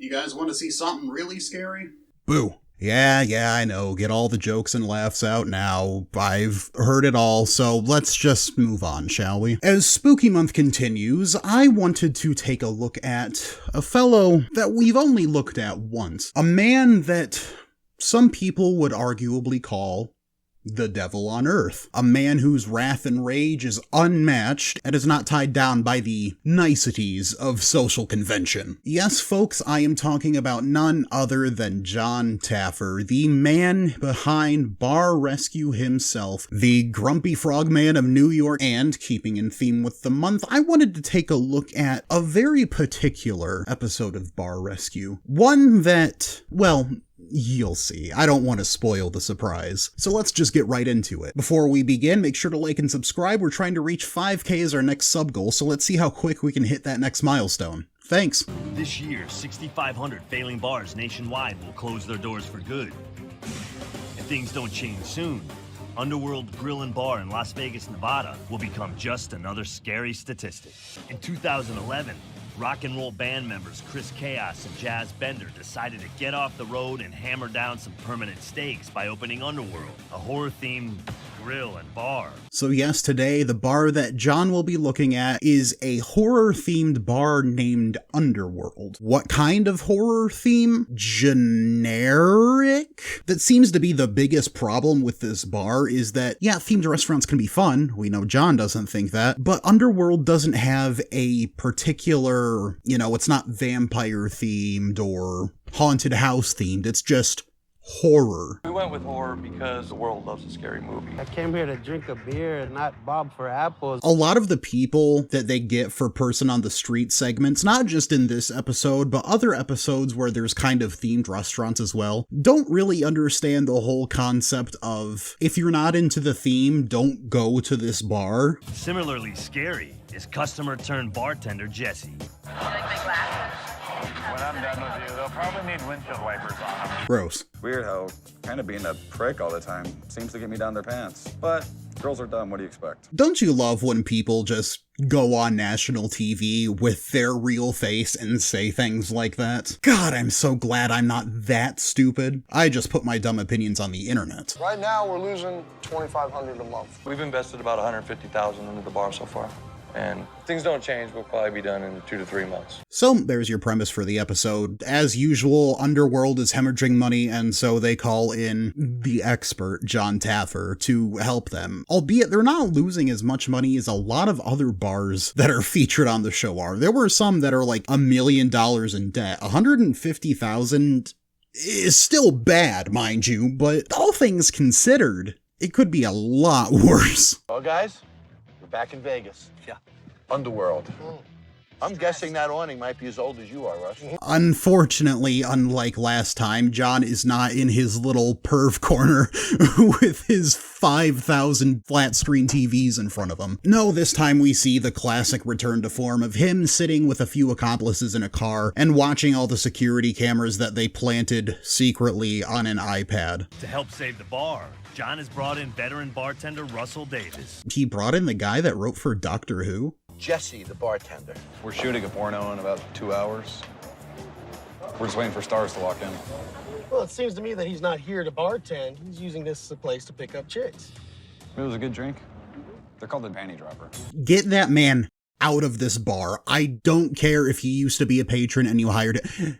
You guys want to see something really scary? Boo. Yeah, I know. Get all the jokes and laughs out now. I've heard it all, so let's just move on, shall we? As Spooky Month continues, I wanted to take a look at a fellow that we've only looked at once. A man that some people would arguably call the devil on earth. A man whose wrath and rage is unmatched and is not tied down by the niceties of social convention. Yes, folks, I am talking about none other than Jon Taffer, the man behind Bar Rescue himself, the grumpy frogman of New York. And keeping in theme with the month, I wanted to take a look at a very particular episode of Bar Rescue. One that, well, you'll see. I don't want to spoil the surprise. So let's just get right into it. Before we begin, make sure to like and subscribe. We're trying to reach 5K as our next sub goal, so let's see how quick we can hit that next milestone. Thanks. This year, 6,500 failing bars nationwide will close their doors for good. If things don't change soon, Underworld Grill and Bar in Las Vegas, Nevada will become just another scary statistic. In 2011, rock and roll band members Chris Chaos and Jazz Bender decided to get off the road and hammer down some permanent stakes by opening Underworld, a horror-themed grill and bar. So yes, today the bar that John will be looking at is a horror-themed bar named Underworld. What kind of horror theme? Generic? That seems to be the biggest problem with this bar is that, yeah, themed restaurants can be fun. We know John doesn't think that, but Underworld doesn't have a particular, it's not vampire themed or haunted house themed. It's just horror. We went with horror because the world loves a scary movie. I came here to drink a beer and not bob for apples. A lot of the people that they get for Person on the Street segments, not just in this episode, but other episodes where there's kind of themed restaurants as well, don't really understand the whole concept of, if you're not into the theme, don't go to this bar. Similarly scary is customer-turned-bartender Jesse. When I'm done with you, they'll probably need windshield wipers on them. Gross. Weird how kind of being a prick all the time seems to get me down their pants. But girls are dumb, what do you expect? Don't you love when people just go on national TV with their real face and say things like that? God, I'm so glad I'm not that stupid. I just put my dumb opinions on the internet. Right now, we're losing $2,500 a month. We've invested about $150,000 into the bar so far. And if things don't change, we'll probably be done in 2 to 3 months. So there's your premise for the episode. As usual, Underworld is hemorrhaging money, and so they call in the expert, Jon Taffer, to help them. Albeit they're not losing as much money as a lot of other bars that are featured on the show are. There were some that are like $1 million in debt. $150,000 is still bad, mind you, but all things considered, it could be a lot worse. Well, guys, we're back in Vegas. Yeah. Underworld. I'm guessing that awning might be as old as you are, Russ. Unfortunately, unlike last time, John is not in his little perv corner with his 5,000 flat screen TVs in front of him. No, this time we see the classic return to form of him sitting with a few accomplices in a car and watching all the security cameras that they planted secretly on an iPad. To help save the bar, John has brought in veteran bartender Russell Davis. He brought in the guy that wrote for Doctor Who? Jesse, the bartender. We're shooting a porno in about 2 hours. We're just waiting for stars to walk in. Well, it seems to me that he's not here to bartend. He's using this as a place to pick up chicks. It was a good drink. They're called the panty dropper. Get that man out of this bar. I don't care if he used to be a patron and you hired it.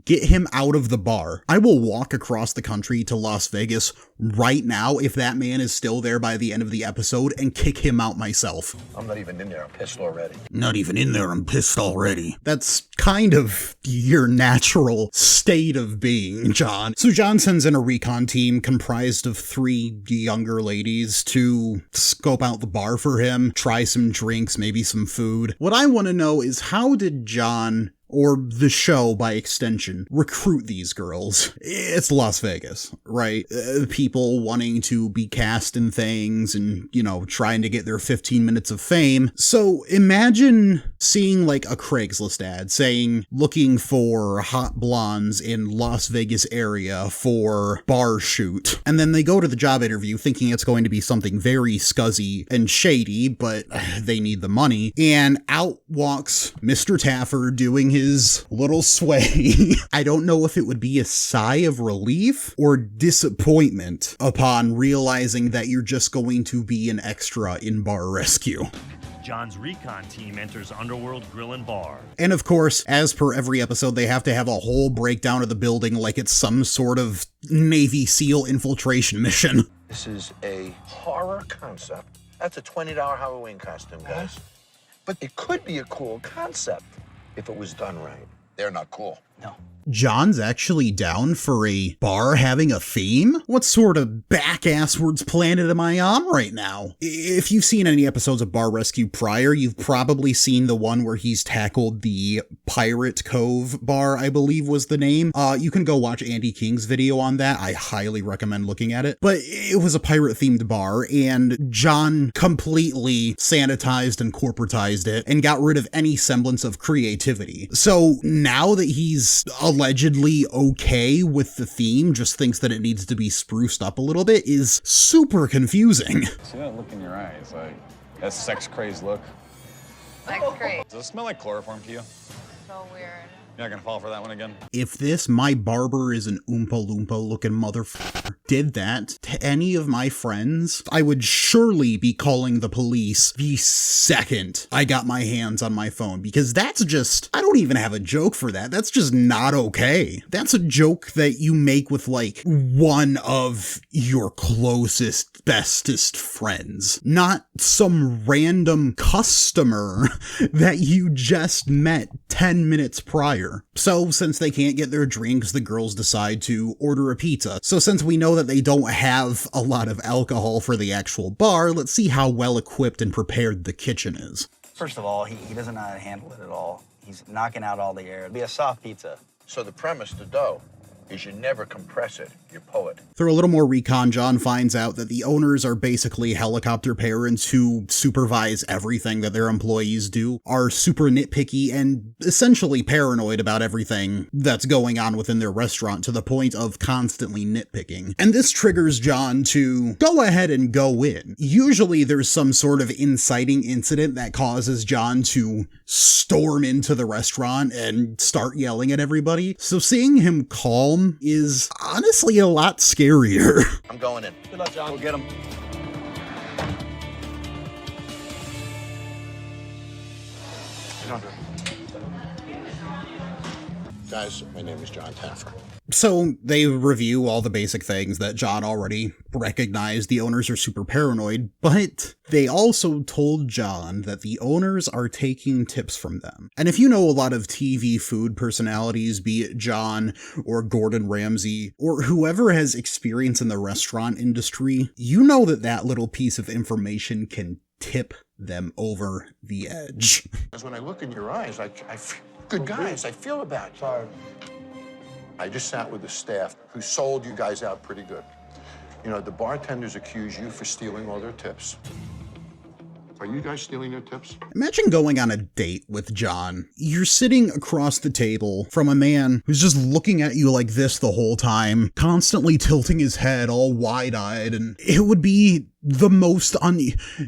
Get him out of the bar. I will walk across the country to Las Vegas right now if that man is still there by the end of the episode and kick him out myself. I'm not even in there. I'm pissed already. Not even in there. I'm pissed already. That's kind of your natural state of being, John. So John sends in a recon team comprised of 3 younger ladies to scope out the bar for him, try some drinks, maybe some food. What I want to know is, how did John, or the show by extension, recruit these girls? It's Las Vegas, right? People wanting to be cast in things and, trying to get their 15 minutes of fame. So imagine seeing like a Craigslist ad saying, looking for hot blondes in Las Vegas area for bar shoot. And then they go to the job interview thinking it's going to be something very scuzzy and shady, but they need the money. And out walks Mr. Taffer doing his his little sway. I don't know if it would be a sigh of relief or disappointment upon realizing that you're just going to be an extra in Bar Rescue. Jon's recon team enters Underworld Grill and Bar. And of course, as per every episode, they have to have a whole breakdown of the building like it's some sort of Navy SEAL infiltration mission. This is a horror concept. That's a $20 Halloween costume, guys. But it could be a cool concept if it was done right. They're not cool. No. Jon's actually down for a bar having a theme? What sort of back-asswards planet am I on right now? If you've seen any episodes of Bar Rescue prior, you've probably seen the one where he's tackled the Pirate Cove bar, I believe was the name. You can go watch Andy King's video on that. I highly recommend looking at it. But it was a pirate-themed bar, and Jon completely sanitized and corporatized it and got rid of any semblance of creativity. So now that he's allegedly okay with the theme, just thinks that it needs to be spruced up a little bit, is super confusing. See that look in your eyes, like that sex-crazed look? Sex craze. Does it smell like chloroform to you? So weird. You're not gonna fall for that one again? If this my barber is an Oompa Loompa looking motherfucker did that to any of my friends, I would surely be calling the police the second I got my hands on my phone, because that's just, I don't even have a joke for that. That's just not okay. That's a joke that you make with like one of your closest, bestest friends, not some random customer that you just met 10 minutes prior. So since they can't get their drinks, the girls decide to order a pizza. So since we know that they don't have a lot of alcohol for the actual bar, let's see how well equipped and prepared the kitchen is. First of all, he doesn't know how to handle it at all. He's knocking out all the air. It'll be a soft pizza. So the premise, the dough, is you never compress it, you pull it. Through a little more recon, Jon finds out that the owners are basically helicopter parents who supervise everything that their employees do, are super nitpicky, and essentially paranoid about everything that's going on within their restaurant to the point of constantly nitpicking. And this triggers Jon to go ahead and go in. Usually there's some sort of inciting incident that causes Jon to storm into the restaurant and start yelling at everybody. So seeing him calm is honestly a lot scarier. I'm going in. Good luck, Jon. We'll get him. Guys, my name is Jon Taffer. So they review all the basic things that Jon already recognized. The owners are super paranoid, but they also told Jon that the owners are taking tips from them. And if you know a lot of TV food personalities, be it Jon or Gordon Ramsay or whoever has experience in the restaurant industry, you know that that little piece of information can tip them over the edge. Because when I look in your eyes, good guys, I feel about you. Sorry. I just sat with the staff who sold you guys out pretty good. You know, the bartenders accuse you for stealing all their tips. Are you guys stealing their tips? Imagine going on a date with Jon. You're sitting across the table from a man who's just looking at you like this the whole time, constantly tilting his head all wide-eyed, and it would be the most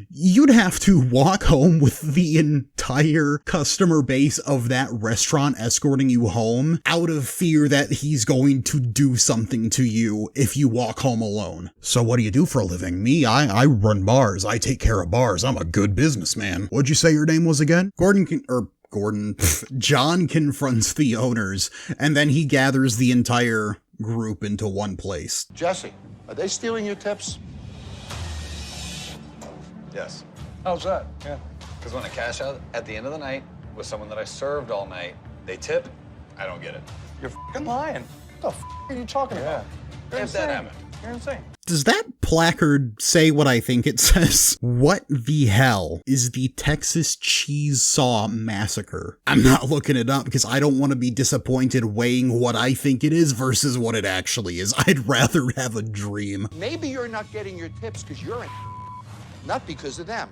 you'd have to walk home with the entire customer base of that restaurant escorting you home out of fear that he's going to do something to you if you walk home alone. So what do you do for a living? Me, I run bars. I take care of bars. I'm a good businessman. What'd you say your name was again? Jon confronts the owners, and then he gathers the entire group into one place. Jesse, are they stealing your tips? Yes. How's that? Yeah. Because when I cash out at the end of the night with someone that I served all night, they tip, I don't get it. You're f***ing lying. What the f*** are you talking about? You're If that insane. happened. You're insane. Does that placard say what I think it says? What the hell is the Texas Cheese Saw Massacre? I'm not looking it up because I don't want to be disappointed weighing what I think it is versus what it actually is. I'd rather have a dream. Maybe you're not getting your tips because you're in, not because of them.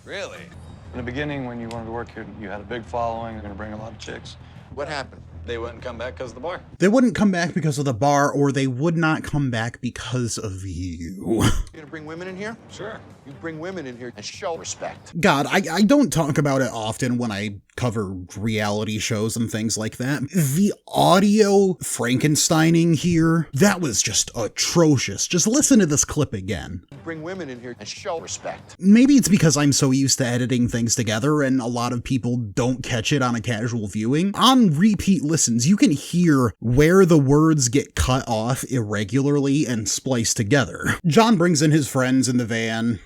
Really? In the beginning, when you wanted to work here, you had a big following. You're going to bring a lot of chicks. What happened? They wouldn't come back because of the bar. They wouldn't come back because of the bar, or they would not come back because of you. You gonna bring women in here? Sure. You bring women in here and show respect. God, I don't talk about it often when I cover reality shows and things like that. The audio Frankensteining here, that was just atrocious. Just listen to this clip again. You bring women in here and show respect. Maybe it's because I'm so used to editing things together and a lot of people don't catch it on a casual viewing. On repeat listens, you can hear where the words get cut off irregularly and spliced together. Jon brings in his friends in the van.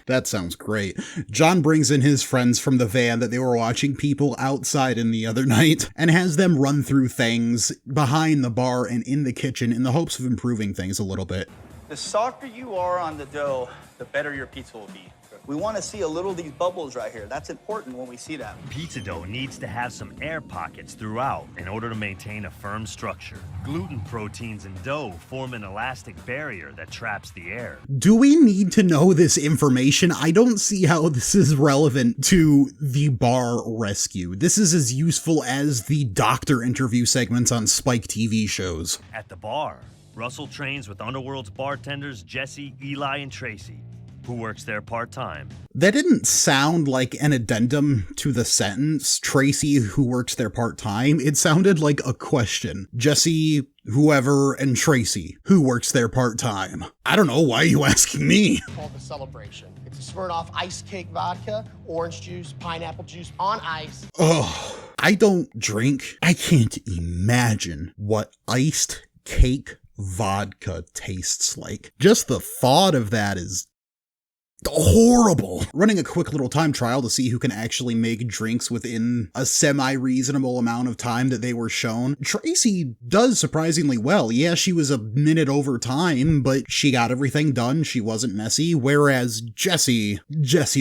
That sounds great. Jon brings in his friends from the van that they were watching people outside in the other night and has them run through things behind the bar and in the kitchen in the hopes of improving things a little bit. The softer you are on the dough, the better your pizza will be. We want to see a little of these bubbles right here. That's important when we see that. Pizza dough needs to have some air pockets throughout in order to maintain a firm structure. Gluten proteins in dough form an elastic barrier that traps the air. Do we need to know this information? I don't see how this is relevant to the bar rescue. This is as useful as the doctor interview segments on Spike TV shows. At the bar, Russell trains with Underworld's bartenders Jesse, Eli, and Tracy, who works there part-time. That didn't sound like an addendum to the sentence, Tracy, who works there part-time. It sounded like a question. Jesse, whoever, and Tracy, who works there part-time. I don't know, why are you asking me? Called the Celebration. It's a Smirnoff Ice Cake Vodka, orange juice, pineapple juice on ice. Ugh, I don't drink. I can't imagine what iced cake vodka tastes like. Just the thought of that is horrible. Running a quick little time trial to see who can actually make drinks within a semi-reasonable amount of time that they were shown. Tracy does surprisingly well. Yeah, she was a minute over time, but she got everything done. She wasn't messy. Whereas Jesse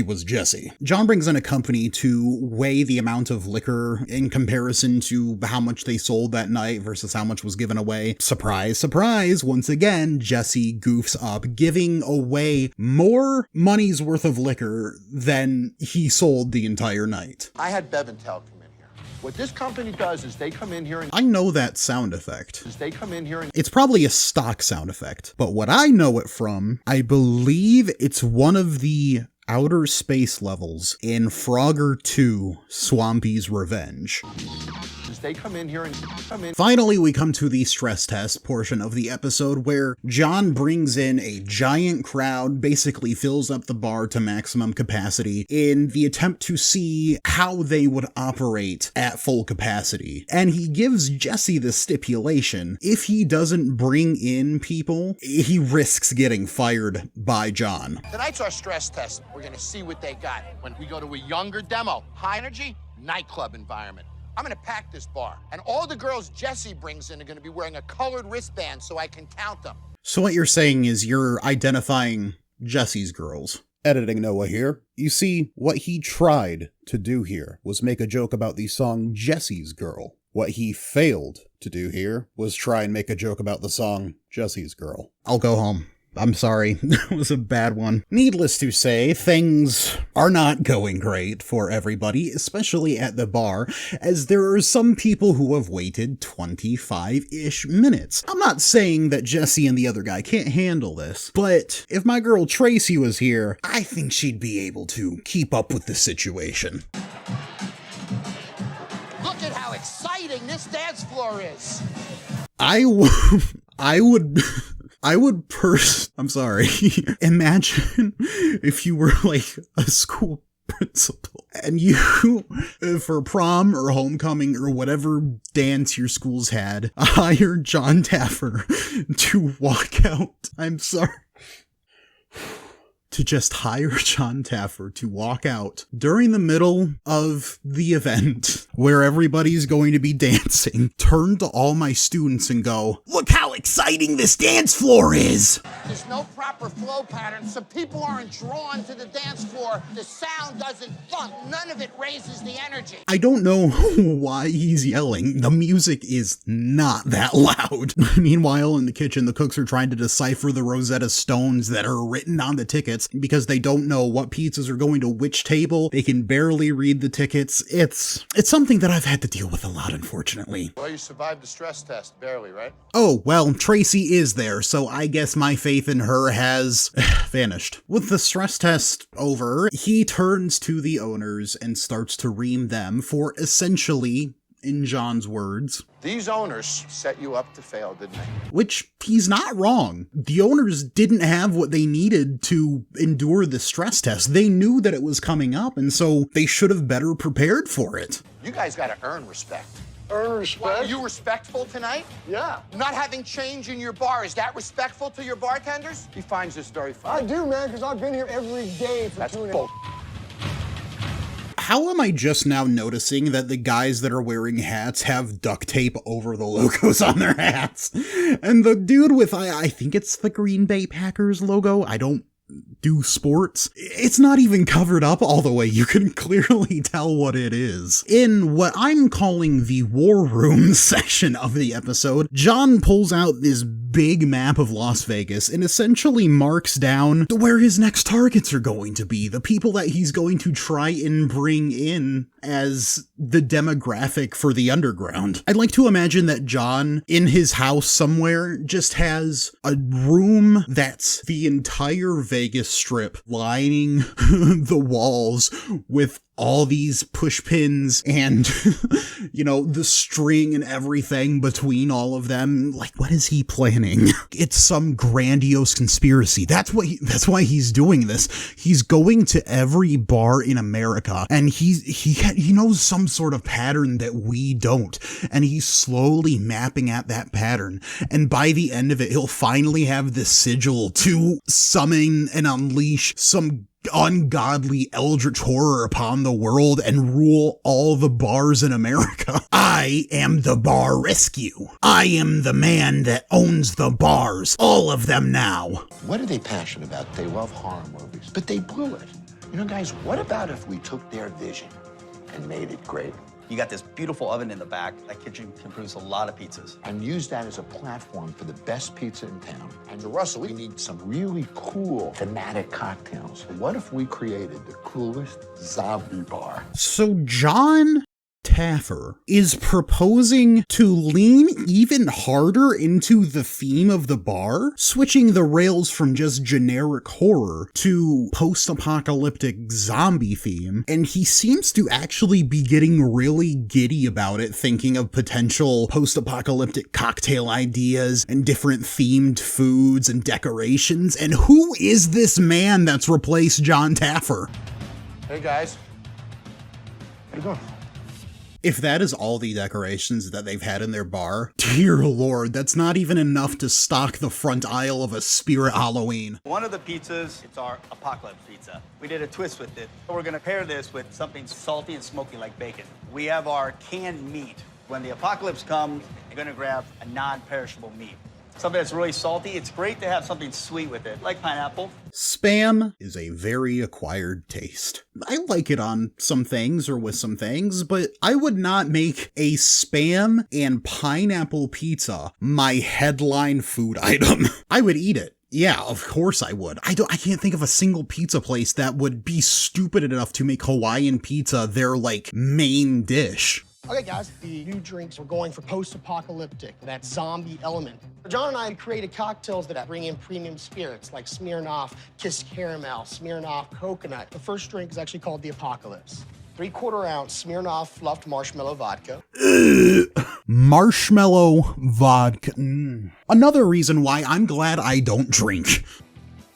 was Jesse. Jon brings in a company to weigh the amount of liquor in comparison to how much they sold that night versus how much was given away. Surprise, surprise. Once again, Jesse goofs up, giving away more money's worth of liquor than he sold the entire night. I had Bevantel come in here. What this company does is they come in here and I know that sound effect. they come in here and It's probably a stock sound effect, but what I know it from, I believe it's one of the outer space levels in Frogger 2, Swampy's Revenge. they come in here and come in. Finally, we come to the stress test portion of the episode where Jon brings in a giant crowd, basically fills up the bar to maximum capacity in the attempt to see how they would operate at full capacity. And he gives Jesse the stipulation, if he doesn't bring in people, he risks getting fired by Jon. Tonight's our stress test. We're gonna see what they got when we go to a younger demo. High energy, nightclub environment. I'm gonna pack this bar, and all the girls Jesse brings in are gonna be wearing a colored wristband so I can count them. So what you're saying is you're identifying Jesse's girls. Editing Noah here. You see, what he tried to do here was make a joke about the song Jesse's Girl. What he failed to do here was try and make a joke about the song Jesse's Girl. I'll go home. I'm sorry, that was a bad one. Needless to say, things are not going great for everybody, especially at the bar, as there are some people who have waited 25-ish minutes. I'm not saying that Jesse and the other guy can't handle this, but if my girl Tracy was here, I think she'd be able to keep up with the situation. Look at how exciting this dance floor is. I'm sorry. Imagine if you were like a school principal and you, for prom or homecoming or whatever dance your schools had, hired Jon Taffer to walk out. I'm sorry. To just hire Jon Taffer to walk out during the middle of the event where everybody's going to be dancing, turn to all my students and go, "Look how exciting this dance floor is!" There's no proper flow pattern, so people aren't drawn to the dance floor. The sound doesn't thump. None of it raises the energy. I don't know why he's yelling. The music is not that loud. Meanwhile, in the kitchen, the cooks are trying to decipher the Rosetta Stones that are written on the tickets. tickets because they don't know what pizzas are going to which table. They can barely read the tickets. It's something that I've had to deal with a lot, unfortunately. Well, you survived the stress test, barely, right? Oh, well, Tracy is there, so I guess my faith in her has vanished. With the stress test over, he turns to the owners and starts to ream them for essentially, in Jon's words, these owners set you up to fail, didn't they? which he's not wrong. The owners didn't have what they needed to endure the stress test. They knew that it was coming up, and so they should have better prepared for it. You guys got to earn respect. Earn respect? Are you respectful tonight? Yeah. Not having change in your bar, is that respectful to your bartenders? He finds this very I funny. do, man, because I've been here every day for That's 2.5 bull. How am I just now noticing that the guys that are wearing hats have duct tape over the logos on their hats? And the dude with, I think it's the Green Bay Packers logo, I don't do sports, it's not even covered up all the way. You can clearly tell what it is. In what I'm calling the War Room section of the episode, Jon pulls out this big map of Las Vegas and essentially marks down where his next targets are going to be, the people that he's going to try and bring in as the demographic for the underground. I'd like to imagine that Jon, in his house somewhere, just has a room that's the entire Vegas Strip lining the walls with all these push pins and, you know, the string and everything between all of them. Like, what is he planning? It's some grandiose conspiracy. That's why he's doing this. He's going to every bar in America, and he knows some sort of pattern that we don't, and he's slowly mapping at that pattern. And by the end of it, he'll finally have the sigil to summon and unleash some ungodly eldritch horror upon the world and rule all the bars in America. I am the bar rescue. I am the man that owns the bars. All of them now. What are they passionate about? They love horror movies, but they blew it. You know, guys, what about if we took their vision and made it great? You got this beautiful oven in the back. That kitchen can produce a lot of pizzas. And use that as a platform for the best pizza in town. And to Russell, we need some really cool thematic cocktails. What if we created the coolest zombie bar? So Jon Taffer is proposing to lean even harder into the theme of the bar, switching the rails from just generic horror to post-apocalyptic zombie theme, and he seems to actually be getting really giddy about it, thinking of potential post-apocalyptic cocktail ideas and different themed foods and decorations. And who is this man that's replaced Jon Taffer? Hey, guys. How you doing? If that is all the decorations that they've had in their bar, dear Lord, that's not even enough to stock the front aisle of a Spirit Halloween. One of the pizzas, it's our apocalypse pizza. We did a twist with it. We're gonna pair this with something salty and smoky like bacon. We have our canned meat. When the apocalypse comes, you're gonna grab a non-perishable meat. Something that's really salty. It's great to have something sweet with it, like pineapple. Spam is a very acquired taste. I like it on some things or with some things, but I would not make a Spam and pineapple pizza my headline food item. I would eat it. Yeah, of course I would. I can't think of a single pizza place that would be stupid enough to make Hawaiian pizza their, like, main dish. Okay, guys, the new drinks, we're going for post-apocalyptic, that zombie element. Jon and I created cocktails that bring in premium spirits, like Smirnoff Kiss Caramel, Smirnoff Coconut. The first drink is actually called the Apocalypse. 3/4 ounce Smirnoff Fluffed Marshmallow Vodka. Marshmallow vodka. Another reason why I'm glad I don't drink.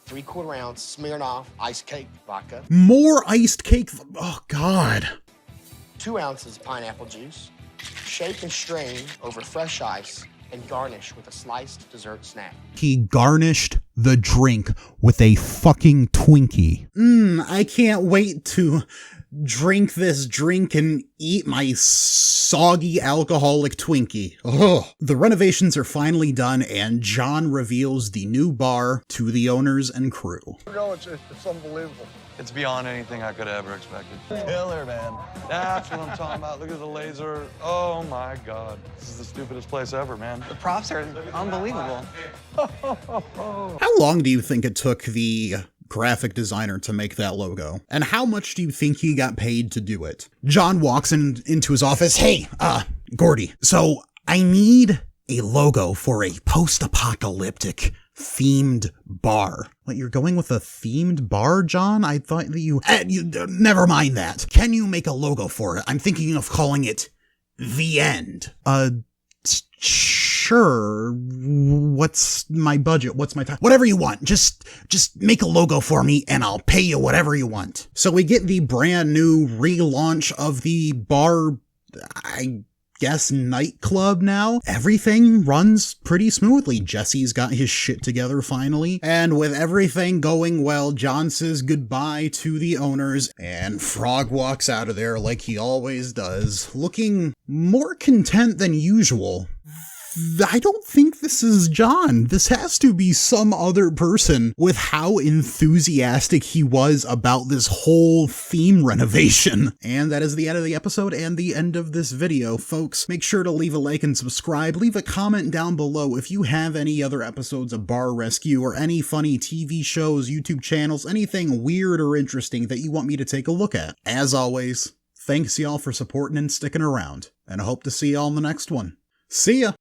3/4 ounce Smirnoff Ice Cake Vodka. More iced cake. Oh, God. 2 ounces pineapple juice. Shake and strain over fresh ice and garnish with a sliced dessert snack. He garnished the drink with a fucking Twinkie. I can't wait to drink this drink and eat my soggy alcoholic Twinkie. Ugh. The renovations are finally done, and Jon reveals the new bar to the owners and crew. No, it's unbelievable. It's beyond anything I could have ever expected. Killer, man. That's what I'm talking about. Look at the laser. Oh my God. This is the stupidest place ever, man. The props are unbelievable. How long do you think it took the graphic designer to make that logo. And how much do you think he got paid to do it? Jon walks into his office. Hey, Gordy, so I need a logo for a post-apocalyptic themed bar. What, you're going with a themed bar, Jon? I thought that you never mind that. Can you make a logo for it? I'm thinking of calling it The End. Sure. What's my budget? What's my time? Whatever you want. Just make a logo for me and I'll pay you whatever you want. So we get the brand new relaunch of the bar, I guess, nightclub now. Everything runs pretty smoothly. Jesse's got his shit together finally. And with everything going well, Jon says goodbye to the owners and Frog walks out of there like he always does, looking more content than usual. I don't think this is Jon. This has to be some other person with how enthusiastic he was about this whole theme renovation. And that is the end of the episode and the end of this video, folks. Make sure to leave a like and subscribe. Leave a comment down below if you have any other episodes of Bar Rescue or any funny TV shows, YouTube channels, anything weird or interesting that you want me to take a look at. As always, thanks y'all for supporting and sticking around, and I hope to see y'all in the next one. See ya!